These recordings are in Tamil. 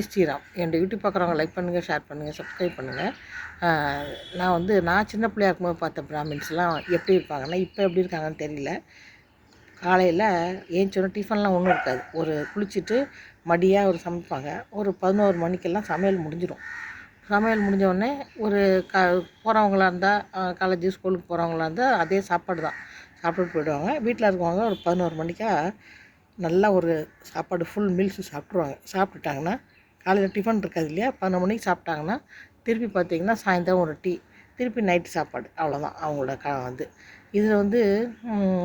ஸ்ரீராம். என்னோட யூடியூப் பார்க்குறவங்க லைக் பண்ணுங்கள், ஷேர் பண்ணுங்கள், சப்ஸ்கிரைப் பண்ணுங்கள். நான் சின்ன பிள்ளையா இருக்கும்போது பார்த்த பிராமின்ஸ்லாம் எப்படி இருப்பாங்கன்னா, இப்போ எப்படி இருக்காங்கன்னு தெரியல. காலையில் ஏஞ்சோடனே டிஃபன்லாம் ஒன்றும் இருக்காது. ஒரு குளிச்சுட்டு மடியாக ஒரு சமைப்பாங்க. ஒரு 11 மணிக்கெல்லாம் சமையல் முடிஞ்சிடும். சமையல் முடிஞ்சோடனே ஒரு போகிறவங்களா இருந்தால் காலேஜு ஸ்கூலுக்கு போகிறவங்களா இருந்தால் அதே சாப்பாடு தான் சாப்பிட்டுட்டு போயிடுவாங்க. வீட்டில் இருக்கவங்க ஒரு 11 மணிக்கா நல்லா ஒரு சாப்பாடு ஃபுல் மீல்ஸு சாப்பிட்டுட்டாங்கன்னா காலையில் டிஃபன் இருக்காது இல்லையா, 11 மணிக்கு சாப்பிட்டாங்கன்னா திருப்பி பார்த்திங்கன்னா சாயந்தரம் ஒரு டீ, திருப்பி நைட்டு சாப்பாடு, அவ்வளோதான் அவங்களோட இதில்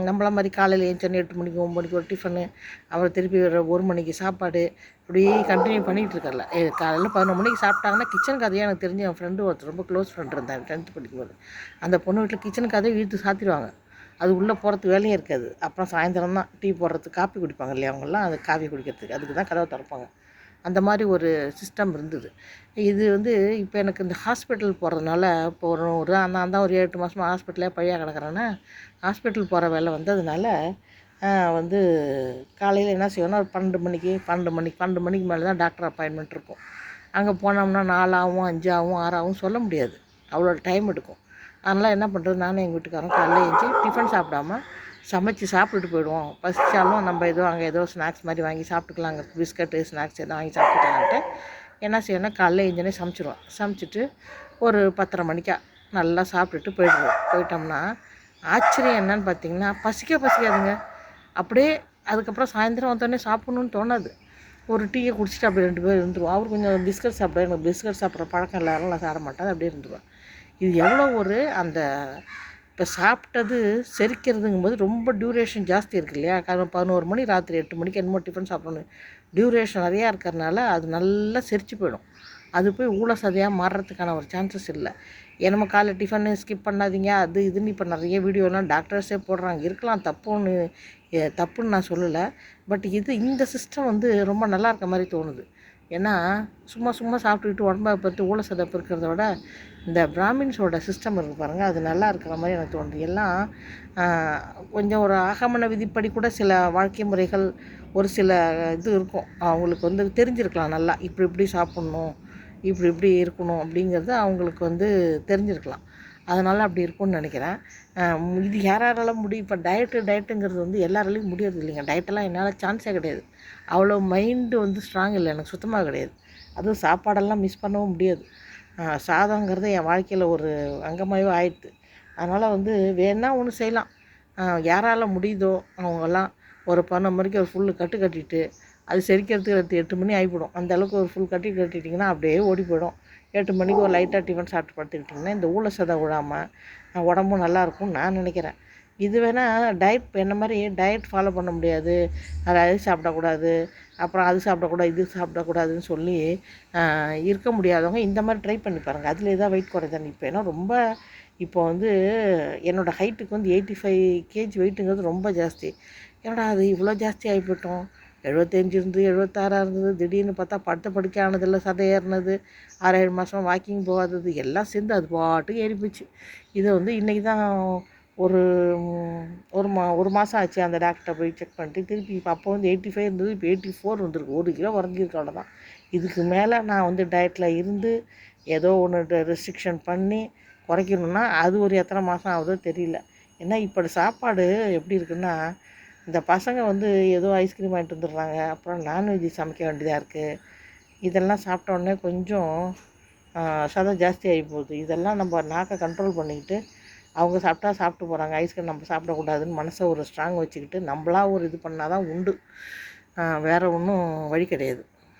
நம்மள மாதிரி காலையில் ஏஞ்சோன்னே 8 மணிக்கு 9 மணிக்கு ஒரு டிஃபனு, அப்புறம் திருப்பி ஒரு மணிக்கு சாப்பாடு, இப்படியே கண்டினியூ பண்ணிகிட்டு இருக்கல. காலையில் 11 மணிக்கு சாப்பிட்டாங்கன்னா கிச்சன் கதையாக எனக்கு தெரிஞ்சு என் ஃப்ரெண்டு ஒருத்தர் ரொம்ப க்ளோஸ் ஃப்ரெண்ட் இருந்தாங்க 10th படிக்கும்போது. அந்த பொண்ணு வீட்டில் கிச்சன் கதையை இழுத்து சாத்திடுவாங்க. அது உள்ளே போகிறதுக்கு வேலையே இருக்காது. அப்புறம் சாயந்தரம் தான் டீ போடுறதுக்கு காப்பி குடிப்பாங்க இல்லையா, அவங்கெல்லாம் அது காஃபி குடிக்கிறதுக்கு அதுக்கு தான் கதவை திறப்பாங்க. அந்த மாதிரி ஒரு சிஸ்டம் இருந்தது. இது இப்போ எனக்கு இந்த ஹாஸ்பிட்டல் போகிறதுனால இப்போ நான் தான் ஒரு 8 மாதமாக ஹாஸ்பிட்டலே பழியாக கிடக்கிறேன்னா, ஹாஸ்பிட்டல் போகிற வேலை வந்ததுனால காலையில் என்ன செய்வோன்னா ஒரு 12 மணிக்கு மேலே தான் டாக்டர் அப்பாயின்மெண்ட் இருக்கும். அங்கே போனோம்னா 4 ஆகும், 5 ஆகும், 6 ஆகும், சொல்ல முடியாது. அவ்வளோ டைம் எடுக்கும். அதனால் என்ன பண்ணுறது, நானும் எங்கள் வீட்டுக்காரரும் காலையில் எழுந்துச்சி டிஃபன் சாப்பிடாம சமைச்சு சாப்பிட்டுட்டு போயிடுவோம். பசிச்சாலும் நம்ம அங்கே ஏதோ ஸ்நாக்ஸ் மாதிரி வாங்கி சாப்பிட்டுக்கலாம், அங்கே பிஸ்கட்டு ஸ்நாக்ஸ் எதுவும் வாங்கி சாப்பிட்டுக்கலான்ட்டு என்ன செய்யணும்னா காலையில் எழுந்தோடனே சமைச்சிட்டு ஒரு 10:30 மணிக்கா நல்லா சாப்பிட்டுட்டு போயிட்டோம்னா ஆச்சரியம் என்னன்னு பார்த்தீங்கன்னா பசிக்காதுங்க. அப்படியே அதுக்கப்புறம் சாயந்தரம் வந்தோடனே சாப்பிட்ணுன்னு தோணாது. ஒரு டீயை குடிச்சிட்டு அப்படியே 2 பேர் இருந்துருவோம். அவர் கொஞ்சம் பிஸ்கட் சாப்பிடுவார், எனக்கு பிஸ்கட் சாப்பிட்ற பழக்கம் இல்லாமல் நான் சாப்பிட மாட்டேன், அப்படியே இருந்துருவேன். இது எவ்வளோ அந்த இப்போ சாப்பிட்டது செரிக்கிறதுங்கும்போது ரொம்ப டியூரேஷன் ஜாஸ்தி இருக்குது இல்லையா. 11 மணி ராத்திரி 8 மணிக்கு என்னமோ டிஃபன் சாப்பிடணும், டியூரேஷன் நிறையா இருக்கிறதுனால அது நல்லா செரிச்சு போயிடும். அது போய் ஊழ சதையாக மாறுறதுக்கான ஒரு சான்சஸ் இல்லை. நம்ம காலைல டிஃபனு ஸ்கிப் பண்ணாதீங்க, அது இதுன்னு இப்போ நிறைய வீடியோலாம் டாக்டர்ஸே போடுறாங்க. இருக்கலாம், தப்புன்னு நான் சொல்லலை. பட் இந்த சிஸ்டம் ரொம்ப நல்லா இருக்க மாதிரி தோணுது. ஏன்னா சும்மா சாப்பிட்டுக்கிட்டு உடம்பை பற்றி ஊழ சதை இருக்கிறத விட இந்த பிராமின்ஸோட சிஸ்டம் இருக்குது பாருங்கள், அது நல்லா இருக்கிற மாதிரி எனக்கு தோணுது. எல்லாம் கொஞ்சம் ஒரு ஆகமன விதிப்படி கூட சில வாழ்க்கை முறைகள் ஒரு சில இருக்கும், அவங்களுக்கு தெரிஞ்சிருக்கலாம் நல்லா, இப்படி சாப்பிட்ணும், இப்படி இருக்கணும் அப்படிங்கிறது அவங்களுக்கு தெரிஞ்சிருக்கலாம். அதனால் அப்படி இருக்கும்னு நினைக்கிறேன். இது யாரால முடியும்? இப்போ டயட்டுங்கிறது எல்லாராலையும் முடியாது இல்லைங்க. டயட்டெல்லாம் என்னால் சான்ஸே கிடையாது. அவ்வளோ மைண்டு ஸ்ட்ராங் இல்லை எனக்கு, சுத்தமாக கிடையாது. அதுவும் சாப்பாடெல்லாம் மிஸ் பண்ணவும் முடியாது. சாதங்கிறது என் வாழ்க்கையில் ஒரு அங்கமாகவே ஆயிடுது. அதனால் வேணால் ஒன்று செய்யலாம். யாரால் முடியுதோ அவங்கெல்லாம் ஒரு 11 மணிக்கு ஒரு ஃபுல்லு கட்டிட்டு அது செரிக்கிறதுக்கு 8 மணி ஆகிப்போடும். அந்த அளவுக்கு ஒரு ஃபுல் கட்டிட்டிங்கன்னா அப்படியே ஓடி போயிடும். 8 மணிக்கு ஒரு லைட்டாக டிஃபன் சாப்பிட்டு படுத்துக்கிட்டிங்கன்னா இந்த ஊழ சதை விழாமல் உடம்பும் நல்லாயிருக்கும்னு நான் நினைக்கிறேன். இது வேணால் என்ன மாதிரி டயட் ஃபாலோ பண்ண முடியாது, அது சாப்பிடக்கூடாது, அப்புறம் அது சாப்பிடக்கூடாது, இது சாப்பிடக்கூடாதுன்னு சொல்லி இருக்க முடியாதவங்க இந்த மாதிரி ட்ரை பண்ணி பாருங்கள். அதில் எதாவது வெயிட் குறைதான். இப்போ என்னோடய ஹைட்டுக்கு 85 kg வெயிட்டுங்கிறது ரொம்ப ஜாஸ்தி. ஏன்னா அது இவ்வளோ ஜாஸ்தி ஆகிப்போட்டோம். 75 இருந்து 76 இருந்தது, திடீர்னு பார்த்தா படுத்த படுக்க ஆனதில்லை, சதை ஏறினது, 6-7 மாதம் வாக்கிங் போகாதது எல்லாம் சேர்ந்து அது பாட்டுக்கு ஏறி போச்சு. இதை இன்றைக்கி தான் ஒரு மாதம் ஆச்சு அந்த டாக்டரை போய் செக் பண்ணிட்டு, திருப்பி இப்போ அப்போ 85 இருந்தது, இப்போ 84 வந்துருக்கு. 1 கிலோ குறைஞ்சிருக்கு, அவ்வளோதான். இதுக்கு மேலே நான் டயட்டில் இருந்து ஏதோ ஒன்று ரெஸ்ட்ரிக்ஷன் பண்ணி குறைக்கணுன்னா அது ஒரு எத்தனை மாதம் ஆகுதோ தெரியல. ஏன்னா இப்போ சாப்பாடு எப்படி இருக்குன்னா, இந்த பசங்க ஏதோ ஐஸ்கிரீம் வாங்கிட்டு வந்துடுறாங்க, அப்புறம் நான்வெஜ் சமைக்க வேண்டியதாக இருக்குது. இதெல்லாம் சாப்பிட்டோன்னே கொஞ்சம் சதை ஜாஸ்தி ஆகி போகுது. இதெல்லாம் நம்ம நாக்கை கண்ட்ரோல் பண்ணிக்கிட்டு, அவங்க சாப்பிட்டு போகிறாங்க, ஐஸ்கிரீம் நம்ம சாப்பிடக்கூடாதுன்னு மனசை ஒரு ஸ்ட்ராங் வச்சுக்கிட்டு நம்மளா ஒரு இது பண்ணால் தான் உண்டு. வேறு ஒன்றும் வழி கிடையாது.